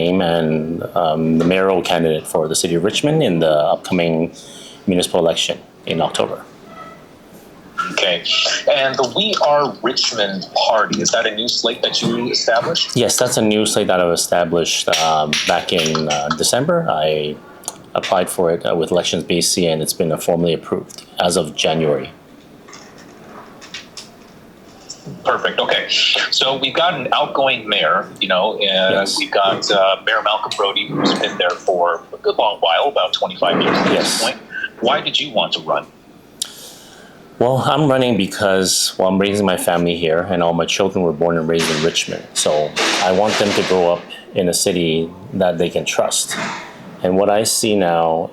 name and the mayoral candidate for the city of Richmond in the upcoming municipal election in October. Okay. And the We Are Richmond Party, is that a new slate that you established? Yes, that's a new slate that I established back in December. I applied for it with Elections BC, and it's been formally approved as of January. Perfect. Okay. So we've got an outgoing mayor, and Yes. we've got Mayor Malcolm Brody, who's been there for a good long while, about 25 years at this point. Why did you want to run? Well, I'm running because, I'm raising my family here, and all my children were born and raised in Richmond. So I want them to grow up in a city that they can trust. And what I see now,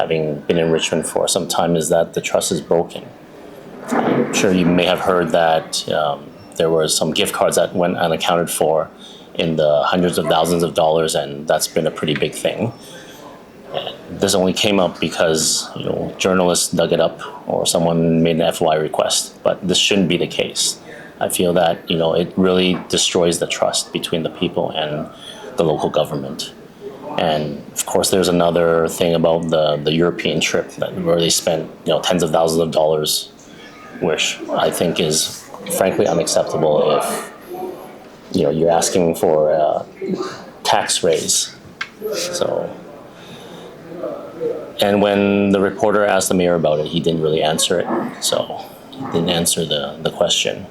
having been in Richmond for some time, is that the trust is broken. I'm sure you may have heard that there were some gift cards that went unaccounted for in the hundreds of thousands of dollars, and that's been a pretty big thing. And this only came up because journalists dug it up or someone made an FOI request, but this shouldn't be the case. I feel that it really destroys the trust between the people and the local government. And of course, there's another thing about the European trip where they spent tens of thousands of dollars, which I think is frankly unacceptable if you're asking for a tax raise. And when the reporter asked the mayor about it, he didn't really answer it. So he didn't answer the question.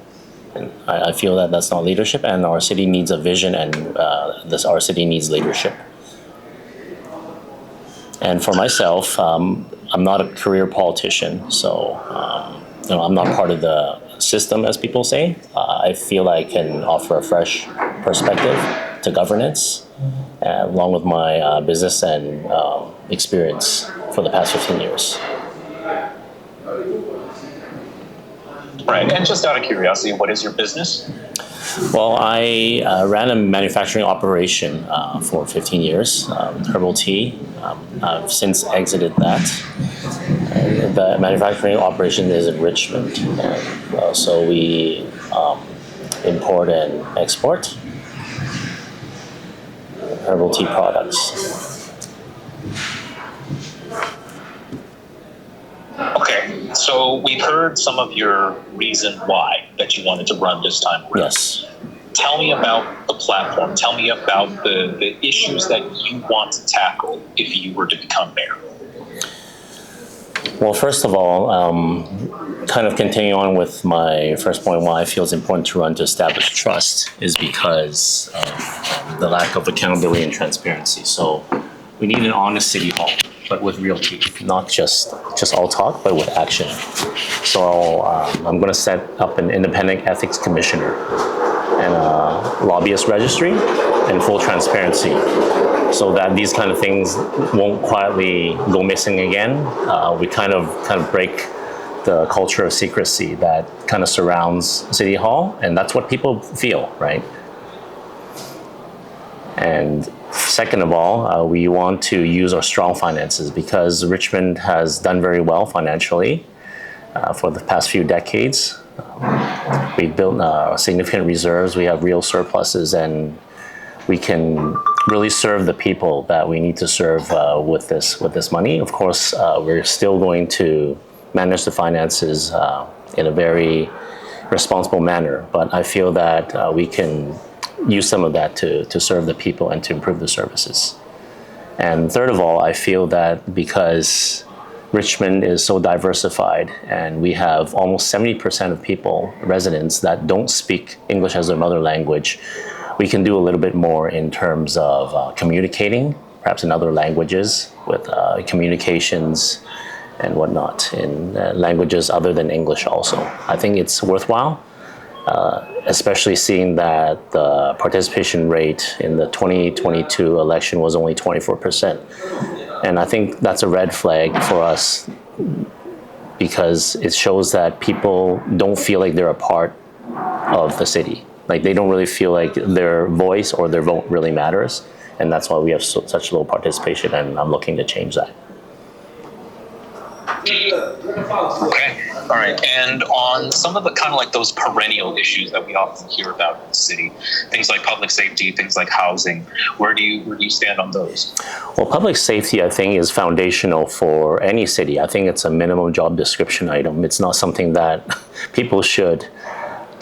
And I feel that that's not leadership, and our city needs a vision, and our city needs leadership. And for myself, I'm not a career politician, so I'm not part of the system, as people say. I feel I can offer a fresh perspective to governance, along with my business and experience for the past 15 years. Right, and just out of curiosity, what is your business? Well, I ran a manufacturing operation for 15 years, herbal tea. I've since exited that. The manufacturing operation is in Richmond, so we import and export herbal tea products. Okay, so we've heard some of your reason why that you wanted to run this time around. Yes. Tell me about the platform. Tell me about the issues that you want to tackle if you were to become mayor. Well, first of all, kind of continuing on with my first point, why I feel it's important to run to establish trust is because of the lack of accountability and transparency. So we need an honest city hall, but with real teeth, not just all talk, but with action. So I'm going to set up an independent ethics commissioner and a lobbyist registry and full transparency, so that these kind of things won't quietly go missing again. We kind of break the culture of secrecy that kind of surrounds City Hall, and that's what people feel, right? And second of all, we want to use our strong finances because Richmond has done very well financially for the past few decades. We've built significant reserves, we have real surpluses, and we can really serve the people that we need to serve with this money. Of course, we're still going to manage the finances in a very responsible manner, but I feel that we can use some of that to serve the people and to improve the services. And third of all, I feel that because Richmond is so diversified and we have almost 70% of people, residents, that don't speak English as their mother language, we can do a little bit more in terms of communicating, perhaps in other languages, with communications and whatnot, in languages other than English also. I think it's worthwhile, especially seeing that the participation rate in the 2022 election was only 24%. And I think that's a red flag for us because it shows that people don't feel like they're a part of the city. Like they don't really feel like their voice or their vote really matters. And that's why we have such low participation, and I'm looking to change that. Okay. All right, and on some of the kind of like those perennial issues that we often hear about in the city, things like public safety, things like housing, where do you stand on those? Well, public safety, I think, is foundational for any city. I think it's a minimum job description item. It's not something that people should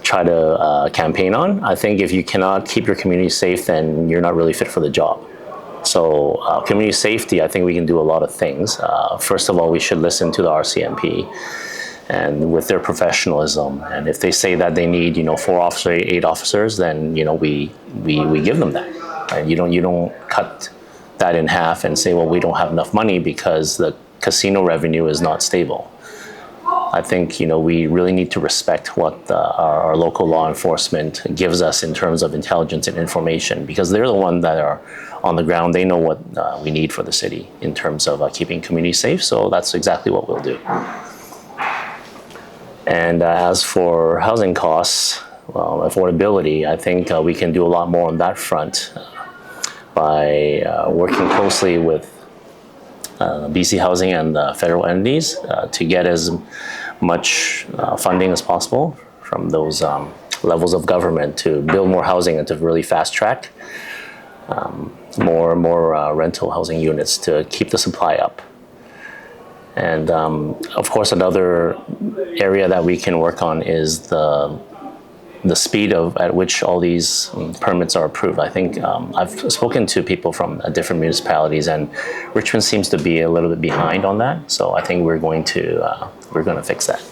try to campaign on. I think if you cannot keep your community safe, then you're not really fit for the job. So community safety, I think we can do a lot of things. First of all, we should listen to the RCMP and with their professionalism. And if they say that they need, 4 officers, 8 officers, then, we give them that. Right? You don't cut that in half and say, well, we don't have enough money because the casino revenue is not stable. I think, we really need to respect what our local law enforcement gives us in terms of intelligence and information, because they're the ones that are on the ground. They know what we need for the city in terms of keeping community safe. So that's exactly what we'll do. And as for housing costs, affordability, I think we can do a lot more on that front by working closely with BC Housing and the federal entities to get as much funding as possible from those levels of government to build more housing and to really fast track more rental housing units to keep the supply up. And of course, another area that we can work on is the speed at which all these permits are approved. I think I've spoken to people from different municipalities, and Richmond seems to be a little bit behind on that. So I think we're going to fix that.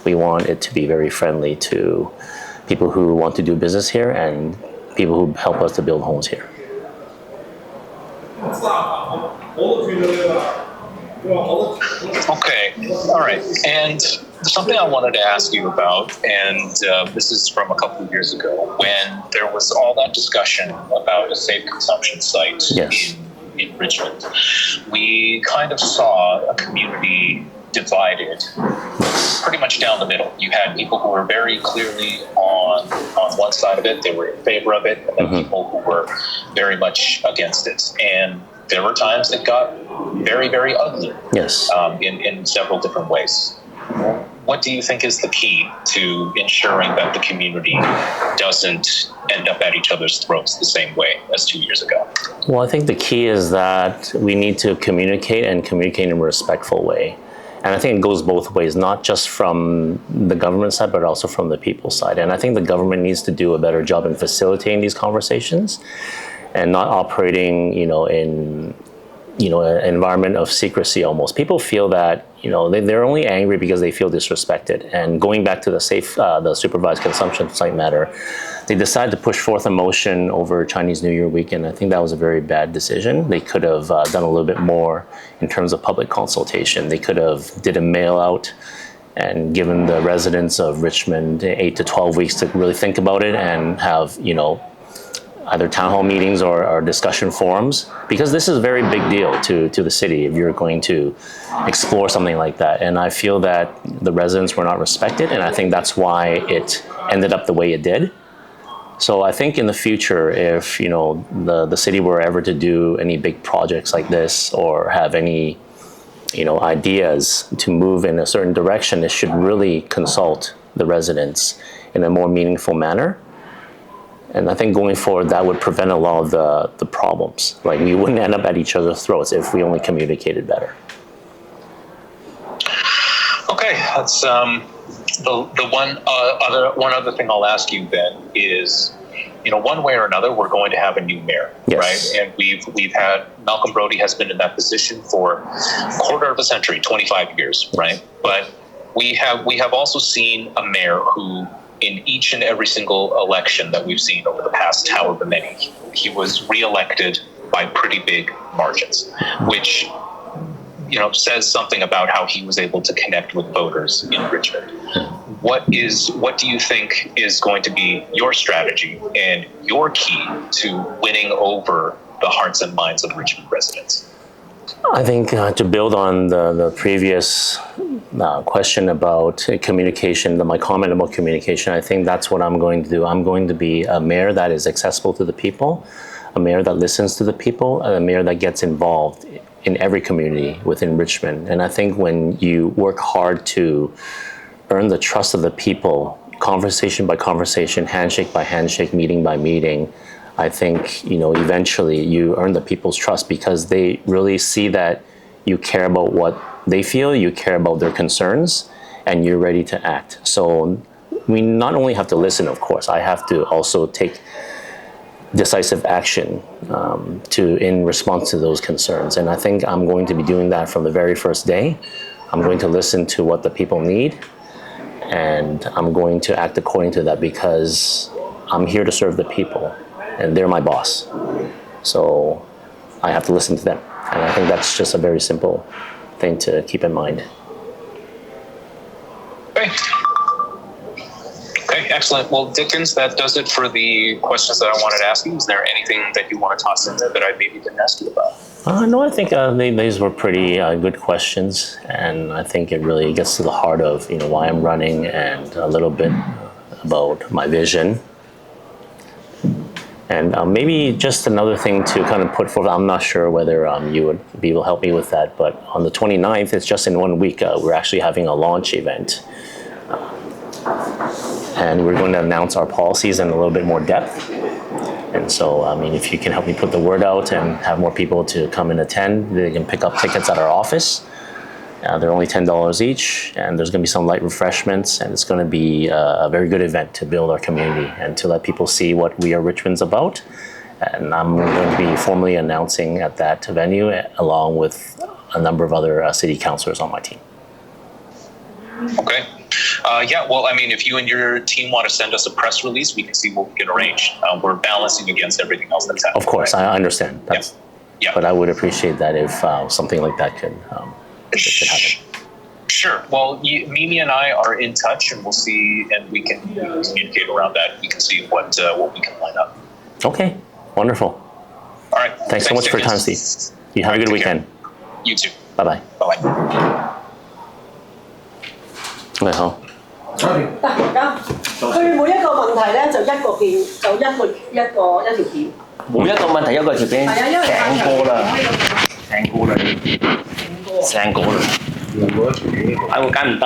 We want it to be very friendly to people who want to do business here and people who help us to build homes here. Okay, all right. And something I wanted to ask you about, and this is from a couple of years ago, when there was all that discussion about a safe consumption site Yes. in Richmond. We kind of saw a community divided pretty much down the middle. You had people who were very clearly on one side of it, they were in favor of it, and then people who were very much against it. And there were times it got very, very ugly. Yes. In several different ways. What do you think is the key to ensuring that the community doesn't end up at each other's throats the same way as 2 years ago? Well, I think the key is that we need to communicate in a respectful way. And I think it goes both ways, not just from the government side, but also from the people's side. And I think the government needs to do a better job in facilitating these conversations and not operating, in an environment of secrecy almost. People feel that, they're only angry because they feel disrespected. And going back to the supervised consumption site matter, they decided to push forth a motion over Chinese New Year weekend. I think that was a very bad decision. They could have done a little bit more in terms of public consultation. They could have did a mail out and given the residents of Richmond 8 to 12 weeks to really think about it and have, either town hall meetings or discussion forums, because this is a very big deal to the city if you're going to explore something like that. And I feel that the residents were not respected, and I think that's why it ended up the way it did. So I think in the future, if the city were ever to do any big projects like this or have any ideas to move in a certain direction, it should really consult the residents in a more meaningful manner. And I think going forward, that would prevent a lot of the problems. Like, we wouldn't end up at each other's throats if we only communicated better. Okay, that's the one other thing I'll ask you then is, one way or another, we're going to have a new mayor, Yes. right? And we've had Malcolm Brody has been in that position for a quarter of a century, 25 years, right? But we have also seen a mayor who, in each and every single election that we've seen over the past however many, he was reelected by pretty big margins, which says something about how he was able to connect with voters in Richmond. What do you think is going to be your strategy and your key to winning over the hearts and minds of Richmond residents? I think to build on the previous question about communication, my comment about communication, I think that's what I'm going to do. I'm going to be a mayor that is accessible to the people, a mayor that listens to the people, and a mayor that gets involved in every community within Richmond. And I think when you work hard to earn the trust of the people, conversation by conversation, handshake by handshake, meeting by meeting, I think, eventually you earn the people's trust because they really see that you care about what they feel, you care about their concerns, and you're ready to act. So we not only have to listen, of course, I have to also take decisive action in response to those concerns. And I think I'm going to be doing that from the very first day. I'm going to listen to what the people need, and I'm going to act according to that because I'm here to serve the people, and they're my boss. So I have to listen to them. And I think that's just a very simple thing to keep in mind. Okay. Okay, excellent. Well, Dickens, that does it for the questions that I wanted to ask you. Is there anything that you want to toss in there that I maybe didn't ask you about? No, I think these were pretty good questions, and I think it really gets to the heart of why I'm running and a little bit about my vision. And maybe just another thing to kind of put forth, I'm not sure whether you would be able to help me with that, but on the 29th, it's just in 1 week, we're actually having a launch event. And we're going to announce our policies in a little bit more depth. And so, if you can help me put the word out and have more people to come and attend, they can pick up tickets at our office. They're only $10 each, and there's going to be some light refreshments, and it's going to be a very good event to build our community and to let people see what We Are Richmond's about. And I'm going to be formally announcing at that venue along with a number of other city councilors on my team. Okay. Yeah, well, if you and your team want to send us a press release, we can see what we can arrange. We're balancing against everything else that's happening. Of course, right? I understand. Yeah. But I would appreciate that if something like that could happen. Sure. Well, Mimi and I are in touch, and we'll see, and we can communicate around that. We can see what we can line up. Okay, wonderful. All right. Thanks so much for your time, Steve. You have a good weekend. You too. Bye-bye. Bye-bye. 你好。得而家佢每一個問題咧就一個片，就一條片。每一個問題一個條件，係啊，因為成個啦，成個啦，成個啦，我會揀唔得。